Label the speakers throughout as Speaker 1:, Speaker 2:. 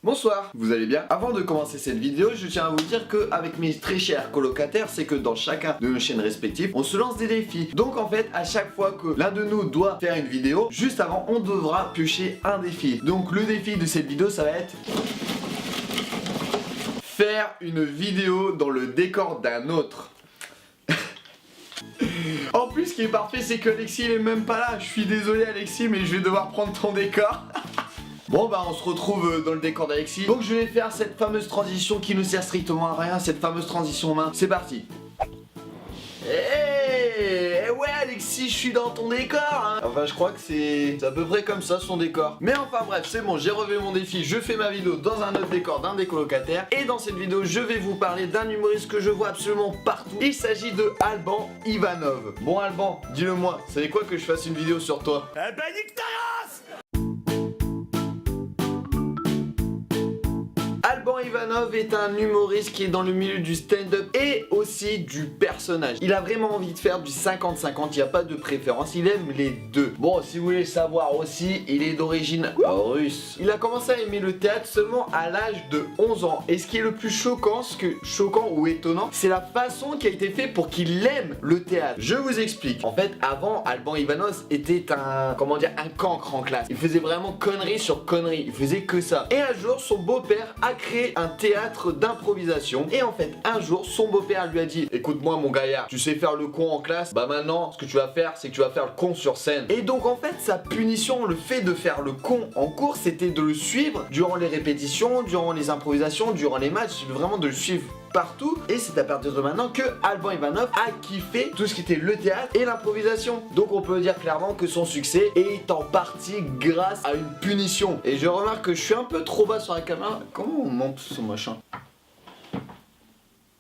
Speaker 1: Bonsoir, vous allez bien? Avant de commencer cette vidéo, je tiens à vous dire que avec mes très chers colocataires, c'est que dans chacun de nos chaînes respectives, on se lance des défis. Donc en fait, à chaque fois que l'un de nous doit faire une vidéo, juste avant, on devra piocher un défi. Donc le défi de cette vidéo, ça va être faire une vidéo dans le décor d'un autre. En plus, ce qui est parfait, c'est que Alexis il est même pas là. Je suis désolé Alexis, mais je vais devoir prendre ton décor. Bon bah on se retrouve dans le décor d'Alexis. Donc je vais faire cette fameuse transition qui ne sert strictement à rien, cette fameuse transition main. C'est parti. Hey, ouais Alexis, je suis dans ton décor hein. Enfin je crois que c'est à peu près comme ça son décor. Mais enfin bref, c'est bon, j'ai relevé mon défi. Je fais ma vidéo dans un autre décor d'un des colocataires. Et dans cette vidéo, je vais vous parler d'un humoriste que je vois absolument partout. Il s'agit de Alban Ivanov. Bon Alban, dis-le moi, savez quoi que je fasse une vidéo sur toi?
Speaker 2: Eh ben nique ta race!
Speaker 1: Alban Ivanov est un humoriste qui est dans le milieu du stand-up et aussi du personnage. Il a vraiment envie de faire du 50-50, il n'y a pas de préférence, il aime les deux. Bon, si vous voulez savoir aussi, il est d'origine russe. Il a commencé à aimer le théâtre seulement à l'âge de 11 ans. Et ce qui est le plus choquant, ou étonnant, c'est la façon qui a été fait pour qu'il aime le théâtre. Je vous explique. En fait, avant, Alban Ivanov était un cancre en classe. Il faisait vraiment connerie sur connerie, il faisait que ça. Et un jour, son beau-père a créé un théâtre d'improvisation. Et en fait, un jour, son beau-père lui a dit: écoute-moi mon gaillard, tu sais faire le con en classe, bah maintenant, ce que tu vas faire, c'est que tu vas faire le con sur scène. Et donc en fait, sa punition, le fait de faire le con en cours, c'était de le suivre durant les répétitions, durant les improvisations, durant les matchs, vraiment de le suivre partout. Et c'est à partir de maintenant que Alban Ivanov a kiffé tout ce qui était le théâtre et l'improvisation. Donc on peut dire clairement que son succès est en partie grâce à une punition. Et je remarque que je suis un peu trop bas sur la caméra. Comment on monte ce machin?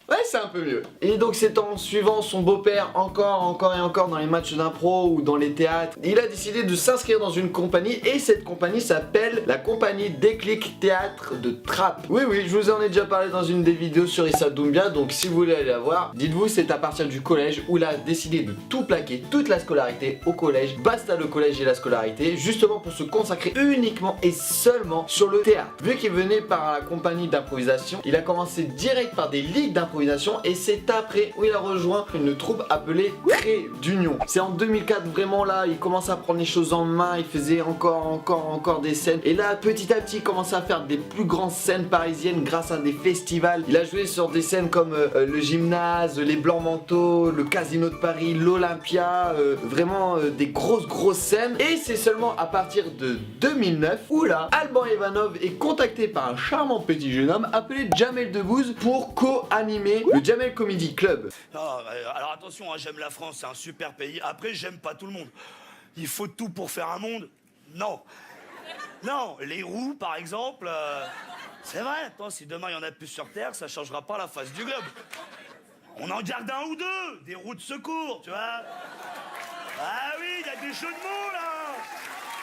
Speaker 1: Ouais, c'est un peu mieux. Et donc c'est en suivant son beau-père encore et encore dans les matchs d'impro ou dans les théâtres, il a décidé de s'inscrire dans une compagnie. Et cette compagnie s'appelle la compagnie Déclic Théâtre de Trappes. Oui, je vous en ai déjà parlé dans une des vidéos sur Issa Doumbia. Donc si vous voulez aller la voir, dites-vous c'est à partir du collège où il a décidé de tout plaquer, toute la scolarité au collège. Basta le collège et la scolarité, justement pour se consacrer uniquement et seulement sur le théâtre. Vu qu'il venait par la compagnie d'improvisation, il a commencé direct par des ligues d'improvisation. Et c'est après où il a rejoint une troupe appelée Trait d'Union. C'est en 2004 vraiment là, il commence à prendre les choses en main, il faisait encore des scènes. Et là petit à petit il commence à faire des plus grandes scènes parisiennes grâce à des festivals. Il a joué sur des scènes comme le Gymnase, les Blancs Manteaux, le Casino de Paris, l'Olympia, vraiment des grosses scènes. Et c'est seulement à partir de 2009 où là, Alban Ivanov est contacté par un charmant petit jeune homme appelé Jamel Debbouze pour co-animer le Jamel Comedy Club.
Speaker 2: Alors attention, hein, j'aime la France, c'est un super pays. Après, j'aime pas tout le monde. Il faut tout pour faire un monde? Non. Non, les roues, par exemple, c'est vrai. Attends, si demain il y en a plus sur Terre, ça changera pas la face du globe. On en garde un ou deux, des roues de secours, tu vois. Ah oui, il y a des jeux de mots, là.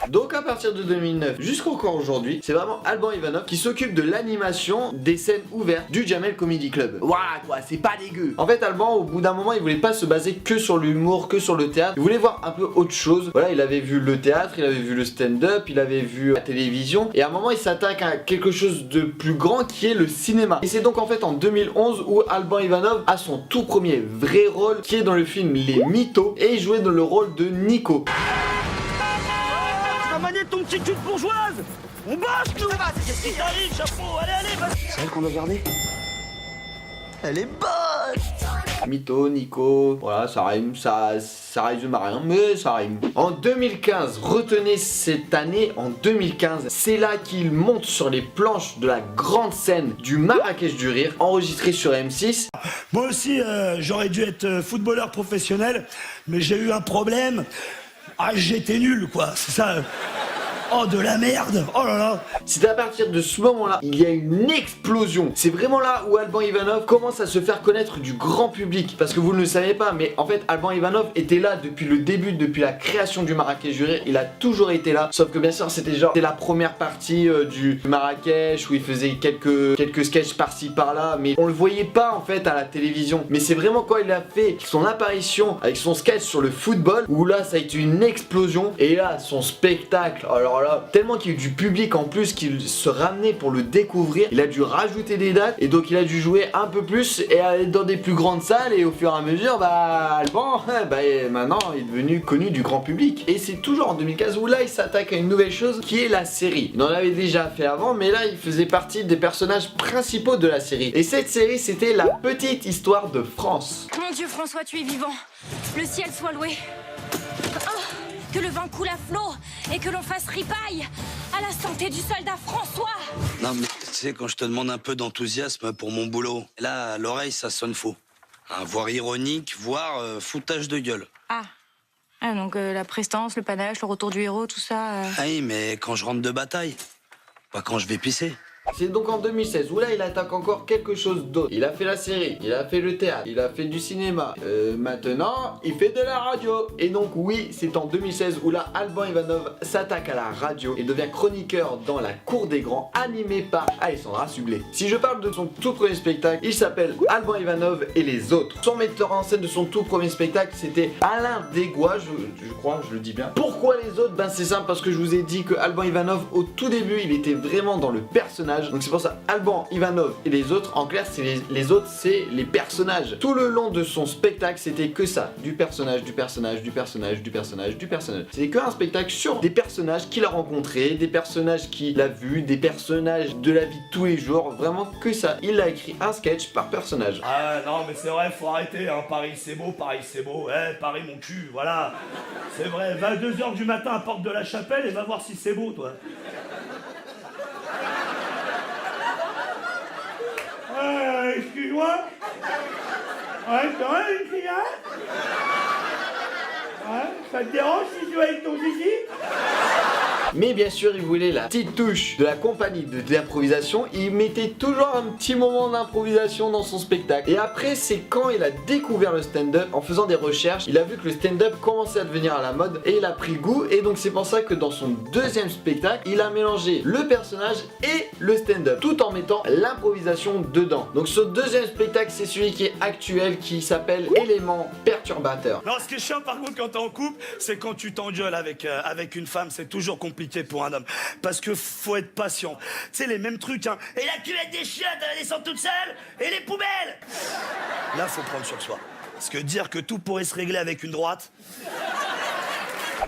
Speaker 1: Donc à partir de 2009 jusqu'encore aujourd'hui, c'est vraiment Alban Ivanov qui s'occupe de l'animation des scènes ouvertes du Jamel Comedy Club. Voilà quoi, c'est pas dégueu. En fait Alban, au bout d'un moment, il voulait pas se baser que sur l'humour, que sur le théâtre. Il voulait voir un peu autre chose. Voilà, il avait vu le théâtre, il avait vu le stand-up, il avait vu la télévision. Et à un moment, il s'attaque à quelque chose de plus grand qui est le cinéma. Et c'est donc en fait en 2011 où Alban Ivanov a son tout premier vrai rôle qui est dans le film Les Mythos. Et il jouait dans le rôle de Nico.
Speaker 2: Manier ton petit cul de bourgeoise. On bosse, nous. Ça va, qu'est-ce qui t'arrive, chapeau? Allez, vas-y.
Speaker 1: C'est elle qu'on doit garder? Elle est bonne! Mytho, Nico, voilà, ça rime, ça résume à rien, mais ça rime. En 2015, retenez cette année, en 2015, c'est là qu'il monte sur les planches de la grande scène du Marrakech du Rire, enregistré sur M6.
Speaker 2: Moi aussi, j'aurais dû être footballeur professionnel, mais j'ai eu un problème. Ah, j'étais nul, quoi, c'est ça. Oh, de la merde. Oh là là.
Speaker 1: C'est à partir de ce moment-là, il y a une explosion. C'est vraiment là où Alban Ivanov commence à se faire connaître du grand public. Parce que vous ne le savez pas, mais en fait, Alban Ivanov était là depuis le début, depuis la création du Marrakech du Rire. Il a toujours été là. Sauf que bien sûr, c'était la première partie du Marrakech où il faisait quelques sketchs par-ci par-là. Mais on le voyait pas en fait à la télévision. Mais c'est vraiment quand il a fait son apparition avec son sketch sur le football où là, ça a été une explosion. Et là, son spectacle. Alors alors là, tellement qu'il y a eu du public en plus qui se ramenait pour le découvrir, il a dû rajouter des dates et donc il a dû jouer un peu plus et aller dans des plus grandes salles et au fur et à mesure, Alban, maintenant il est devenu connu du grand public. Et c'est toujours en 2015 où là il s'attaque à une nouvelle chose qui est la série. Il en avait déjà fait avant, mais là il faisait partie des personnages principaux de la série. Et cette série, c'était La Petite Histoire de France.
Speaker 3: Mon Dieu François, tu es vivant. Le ciel soit loué. Oh, que le vent coule à flot et que l'on fasse ripaille à la santé du soldat François.
Speaker 2: Non mais tu sais, quand je te demande un peu d'enthousiasme pour mon boulot, là, à l'oreille, ça sonne faux. Voire ironique, voire foutage de gueule.
Speaker 3: Donc la prestance, le panache, le retour du héros, tout ça...
Speaker 2: Ah oui, mais quand je rentre de bataille, pas quand je vais pisser.
Speaker 1: C'est donc en 2016 où là il attaque encore quelque chose d'autre. Il a fait la série, il a fait le théâtre, il a fait du cinéma. Maintenant, il fait de la radio. Et donc oui, c'est en 2016 où là Alban Ivanov s'attaque à la radio et devient chroniqueur dans La Cour des Grands, animé par Alessandra Sublet. Si je parle de son tout premier spectacle, il s'appelle Alban Ivanov et les autres. Son metteur en scène de son tout premier spectacle, c'était Alain Desgois, je crois, je le dis bien. Pourquoi les autres? C'est simple, parce que je vous ai dit que Alban Ivanov, au tout début, il était vraiment dans le personnage. Donc c'est pour ça, Alban Ivanov et les autres, en clair, c'est les autres, c'est les personnages. Tout le long de son spectacle, c'était que ça, du personnage, du personnage, du personnage, du personnage, du personnage. C'était qu'un spectacle sur des personnages qu'il a rencontrés, des personnages qu'il a vus, des personnages de la vie de tous les jours, vraiment que ça. Il a écrit un sketch par personnage.
Speaker 2: Ah non mais c'est vrai, faut arrêter, hein. Paris c'est beau, Paris mon cul, voilà. C'est vrai, va à 2h du matin à Porte de la Chapelle et va voir si c'est beau, toi. Excuse-moi. Ouais, c'est vrai, une fille, hein? Ouais, ça te dérange si tu vas avec ton zizi?
Speaker 1: Mais bien sûr, il voulait la petite touche de la compagnie d'improvisation. Il mettait toujours un petit moment d'improvisation dans son spectacle. Et après, c'est quand il a découvert le stand-up, en faisant des recherches, il a vu que le stand-up commençait à devenir à la mode et il a pris goût. Et donc c'est pour ça que dans son deuxième spectacle, il a mélangé le personnage et le stand-up, tout en mettant l'improvisation dedans. Donc ce deuxième spectacle, c'est celui qui est actuel, qui s'appelle Éléments perturbateurs.
Speaker 2: Non, ce qui est chiant par contre quand t'es en couple, c'est quand tu t'engueules avec une femme, c'est toujours compliqué pour un homme. Parce que faut être patient. Tu sais, les mêmes trucs, hein. Et la cuvette des chiottes, elle descend toute seule. Et les poubelles. Là, faut prendre sur soi. Parce que dire que tout pourrait se régler avec une droite...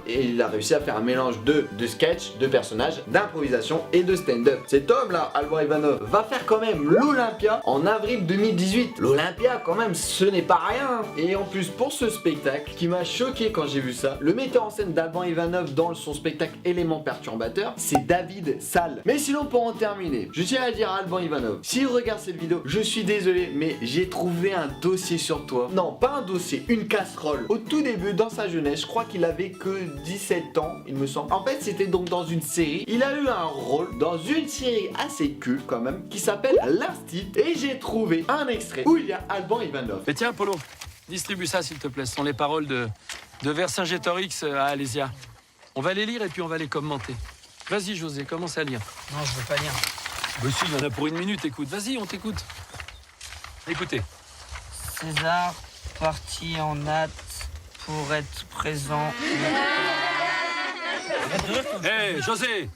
Speaker 1: Et il a réussi à faire un mélange de sketch, de personnages, d'improvisation et de stand-up. Cet homme là, Alban Ivanov, va faire quand même l'Olympia en avril 2018. L'Olympia quand même, ce n'est pas rien. Et en plus pour ce spectacle, qui m'a choqué quand j'ai vu ça, le metteur en scène d'Alban Ivanov dans son spectacle Éléments perturbateurs, c'est David Salle. Mais sinon pour en terminer, je tiens à dire à Alban Ivanov, s'il regarde cette vidéo, je suis désolé, mais j'ai trouvé un dossier sur toi. Non, pas un dossier, une casserole. Au tout début, dans sa jeunesse, je crois qu'il avait que 17 ans, il me semble. En fait, c'était donc dans une série. Il a eu un rôle dans une série assez culte quand même, qui s'appelle L'Instit. Et j'ai trouvé un extrait où il y a Alban Ivanov.
Speaker 4: Mais tiens, Polo, distribue ça s'il te plaît. Ce sont les paroles de Vercingétorix à Alésia. On va les lire et puis on va les commenter. Vas-y, José, commence à lire.
Speaker 5: Non, je veux pas lire.
Speaker 4: Bah si, il y en a pour une minute, écoute. Vas-y, on t'écoute. Écoutez.
Speaker 5: César, parti en hâte pour être présent.
Speaker 4: Hé, José!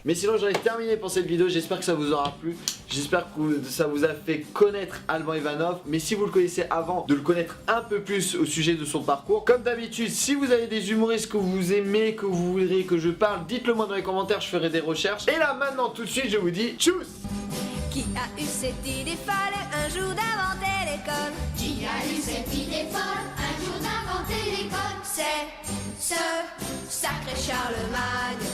Speaker 1: Mais sinon j'en ai terminé pour cette vidéo, j'espère que ça vous aura plu. J'espère que ça vous a fait connaître Alban Ivanov. Mais si vous le connaissez avant, de le connaître un peu plus au sujet de son parcours. Comme d'habitude, si vous avez des humoristes que vous aimez, que vous voudrez que je parle, dites-le moi dans les commentaires, je ferai des recherches. Et là maintenant tout de suite je vous dis tchuss.
Speaker 6: Qui a eu cette idée folle un jour d'inventer l'école? Qui a eu cette idée folle un jour d'inventer l'école? C'est ce sacré Charlemagne.